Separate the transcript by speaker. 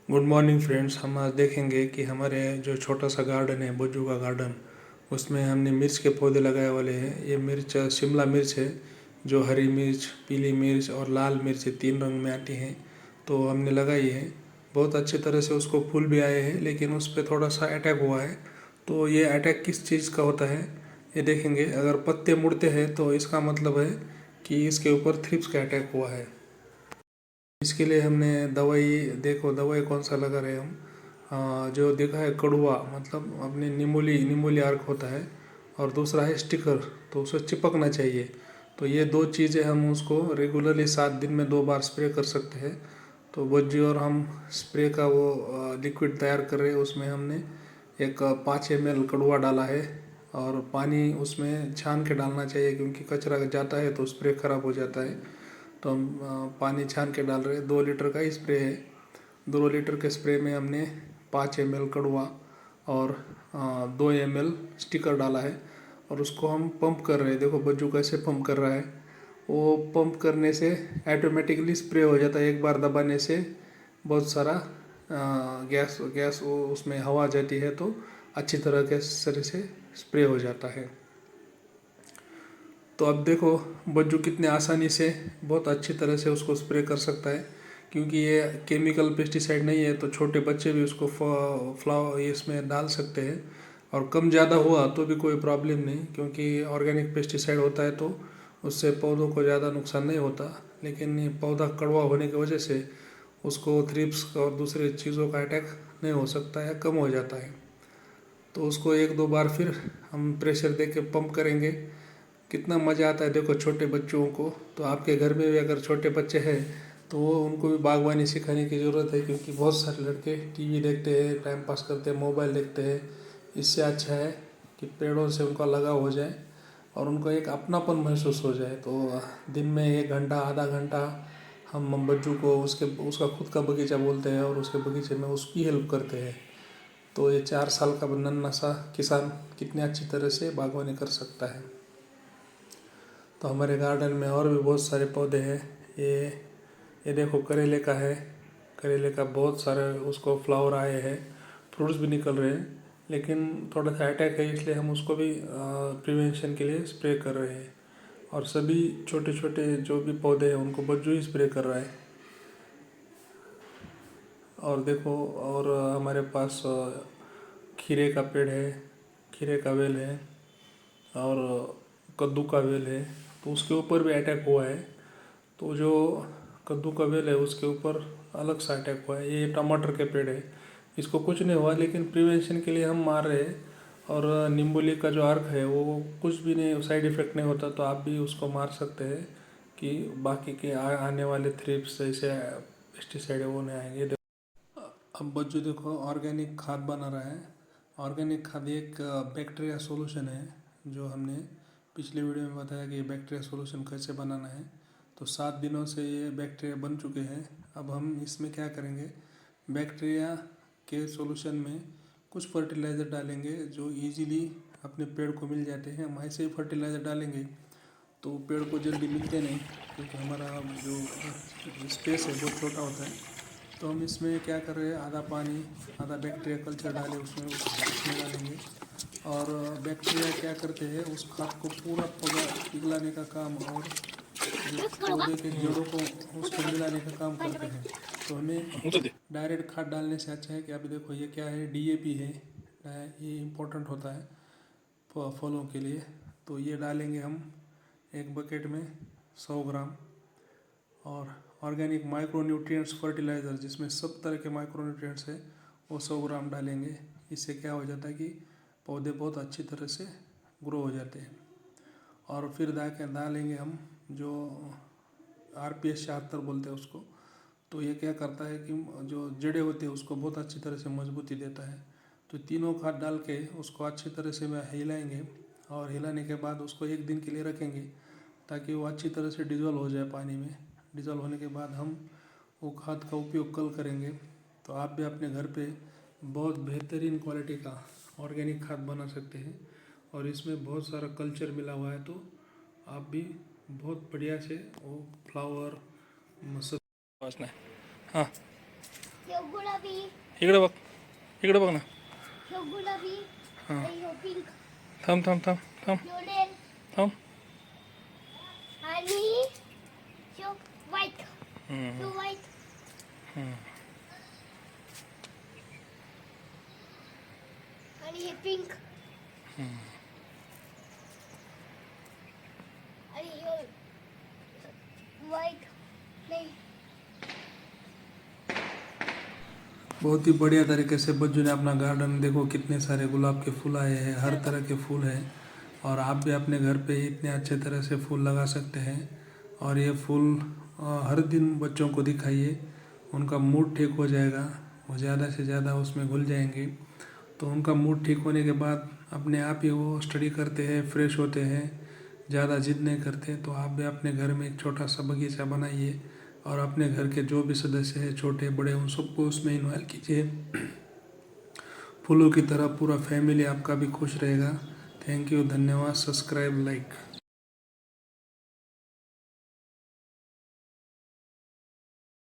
Speaker 1: Good morning friends. हम आज देखेंगे कि हमारे जो छोटा सा गार्डन है बज्जू का गार्डन, उसमें हमने मिर्च के पौधे लगाए वाले हैं। ये मिर्च शिमला मिर्च है, जो हरी मिर्च, पीली मिर्च और लाल मिर्च 3 रंग में आती हैं। तो हमने लगाई है, बहुत अच्छी तरह से उसको फूल भी आए हैं, लेकिन उस पर थोड़ा सा अटैक हुआ है। तो ये अटैक किस चीज़ का होता है ये देखेंगे। अगर पत्ते मुड़ते हैं तो इसका मतलब है कि इसके ऊपर थ्रिप्स का अटैक हुआ है। इसके लिए हमने दवाई, देखो दवाई कौन सा लगा रहे हैं हम। जो देखा है कड़वा, मतलब अपने नीमोली आर्क होता है, और दूसरा है स्टिकर, तो उसे चिपकना चाहिए। तो ये 2 चीज़ें हम उसको रेगुलरली 7 दिन में 2 बार स्प्रे कर सकते हैं। तो बज्जी और हम स्प्रे का वो लिक्विड तैयार कर रहे हैं। उसमें हमने एक 5 ml कड़वा डाला है, और पानी उसमें छान के डालना चाहिए, क्योंकि कचरा जाता है तो स्प्रे खराब हो जाता है। तो हम पानी छान के डाल रहे हैं। 2 लीटर का स्प्रे है। 2 लीटर के स्प्रे में हमने 5 ml कड़वा और 2 ml स्टिकर डाला है, और उसको हम पंप कर रहे हैं। देखो बज्जू कैसे पंप कर रहा है। वो पंप करने से ऑटोमेटिकली स्प्रे हो जाता है। एक बार दबाने से बहुत सारा गैस गैस वो उसमें हवा जाती है, तो अच्छी तरह से स्प्रे हो जाता है। तो अब देखो बज्जू कितने आसानी से बहुत अच्छी तरह से उसको स्प्रे कर सकता है, क्योंकि ये केमिकल पेस्टिसाइड नहीं है। तो छोटे बच्चे भी उसको फ्लावर इसमें डाल सकते हैं, और कम ज़्यादा हुआ तो भी कोई प्रॉब्लम नहीं, क्योंकि ऑर्गेनिक पेस्टिसाइड होता है तो उससे पौधों को ज़्यादा नुकसान नहीं होता। लेकिन ये पौधा कड़वा होने की वजह से उसको थ्रिप्स और दूसरे चीज़ों का अटैक नहीं हो सकता है, कम हो जाता है। तो उसको 1-2 बार फिर हम प्रेशर दे के पंप करेंगे। कितना मज़ा आता है देखो छोटे बच्चों को। तो आपके घर में भी अगर छोटे बच्चे हैं तो वो उनको भी बागवानी सिखाने की ज़रूरत है, क्योंकि बहुत सारे लड़के टीवी देखते हैं, टाइम पास करते हैं, मोबाइल देखते हैं। इससे अच्छा है कि पेड़ों से उनका लगाव हो जाए और उनको एक अपनापन महसूस हो जाए। तो दिन में 1 घंटा, आधा घंटा हम बच्चों को उसका खुद का बगीचा बोलते हैं, और उसके बगीचे में उसकी हेल्प करते हैं। तो ये 4 साल का नन्हा सा किसान कितनी अच्छी तरह से बागवानी कर सकता है। तो हमारे गार्डन में और भी बहुत सारे पौधे हैं। ये देखो करेले का है। करेले का बहुत सारे उसको फ्लावर आए हैं, फ्रूट्स भी निकल रहे हैं, लेकिन थोड़ा सा अटैक है, इसलिए हम उसको भी प्रिवेंशन के लिए स्प्रे कर रहे हैं। और सभी छोटे छोटे जो भी पौधे हैं उनको बज्जू ही स्प्रे कर रहा है। और देखो, और हमारे पास खीरे का पेड़ है, खीरे का बेल है, और कद्दू का बेल है। तो उसके ऊपर भी अटैक हुआ है। तो जो कद्दू का बेल है उसके ऊपर अलग सा अटैक हुआ है। ये टमाटर के पेड़ है, इसको कुछ नहीं हुआ, लेकिन प्रिवेंशन के लिए हम मार रहे हैं। और नींबूली का जो अर्क है वो कुछ भी नहीं, साइड इफ़ेक्ट नहीं होता, तो आप भी उसको मार सकते हैं कि बाकी के आने वाले थ्रिप्स जैसे पेस्टिसाइड है वो नहीं आएंगे। अब बच्चों देखो ऑर्गेनिक खाद बना रहा है। ऑर्गेनिक खाद एक बैक्टीरिया सॉल्यूशन है, जो हमने पिछले वीडियो में बताया कि ये बैक्टीरिया सॉल्यूशन कैसे बनाना है। तो 7 दिनों से ये बैक्टीरिया बन चुके हैं। अब हम इसमें क्या करेंगे, बैक्टीरिया के सॉल्यूशन में कुछ फर्टिलाइज़र डालेंगे जो इजीली अपने पेड़ को मिल जाते हैं। हम ऐसे ही फर्टिलाइज़र डालेंगे तो पेड़ को जल्दी मिलते नहीं, क्योंकि हमारा जो स्पेस है बहुत छोटा होता है। तो हम इसमें क्या कर रहे हैं, आधा पानी आधा बैक्टीरिया कल्चर डाले उसमें डालेंगे। और बैक्टीरिया क्या करते हैं, उस खाद को पूरा पौधा पिघलाने का काम और जो पौधे के जड़ों को उसको मिलाने का काम करते हैं। तो हमें डायरेक्ट खाद डालने से अच्छा है कि अभी देखो ये क्या है, डीएपी है। ये इम्पोर्टेंट होता है फलों के लिए। तो ये डालेंगे हम एक बकेट में 100 ग्राम। और ऑर्गेनिक माइक्रो न्यूट्रिएंट्स फर्टिलाइज़र, जिसमें सब तरह के माइक्रो न्यूट्रिएंट्स है, वो 100 ग्राम डालेंगे। इससे क्या हो जाता है कि पौधे बहुत अच्छी तरह से ग्रो हो जाते हैं। और फिर डालेंगे हम जो RPS 76 बोलते हैं उसको। तो ये क्या करता है कि जो जड़ें होती है उसको बहुत अच्छी तरह से मजबूती देता है। तो तीनों खाद डाल के उसको अच्छी तरह से हिलाएंगे, और हिलाने के बाद उसको 1 दिन के लिए रखेंगे, ताकि वो अच्छी तरह से डिज़ोल्व हो जाए पानी में। डिज़ोल्व होने के बाद हम वो खाद का उपयोग कल करेंगे। तो आप भी अपने घर पे बहुत बेहतरीन क्वालिटी का ऑर्गेनिक खाद बना सकते हैं, और इसमें बहुत सारा कल्चर मिला हुआ है। तो आप भी बहुत बढ़िया से वो फ्लावर मस्त। हाँ।
Speaker 2: ह्यो गुलाबी,
Speaker 1: इकडे बघ ना.
Speaker 2: ह्यो गुलाबी,
Speaker 1: हां,
Speaker 2: आणि ह्यो पिंक,
Speaker 1: थांब.
Speaker 2: ह्यो रेड
Speaker 1: थांब.
Speaker 2: आणि ह्यो व्हाईट, ह्यो व्हाईट आणि हे पिंक आणि ह्यो व्हाईट नहीं
Speaker 1: बहुत ही बढ़िया तरीके से बच्चों ने अपना गार्डन, देखो कितने सारे गुलाब के फूल आए हैं, हर तरह के फूल हैं. और आप भी अपने घर पे ही इतने अच्छे तरह से फूल लगा सकते हैं. और ये फूल हर दिन बच्चों को दिखाइए, उनका मूड ठीक हो जाएगा. वो ज़्यादा से ज़्यादा उसमें घुल जाएंगे. तो उनका मूड ठीक होने के बाद अपने आप ही वो स्टडी करते हैं, फ्रेश होते हैं, ज़्यादा जिद नहीं करते. तो आप भी अपने घर में एक छोटा सा बगीचा बनाइए और अपने घर के जो भी सदस्य हैं, छोटे बड़े, उन सबको उसमें इन्वॉल्व कीजिए. फूलों की तरह पूरा फैमिली आपका भी खुश रहेगा. थैंक यू, धन्यवाद. Subscribe, like.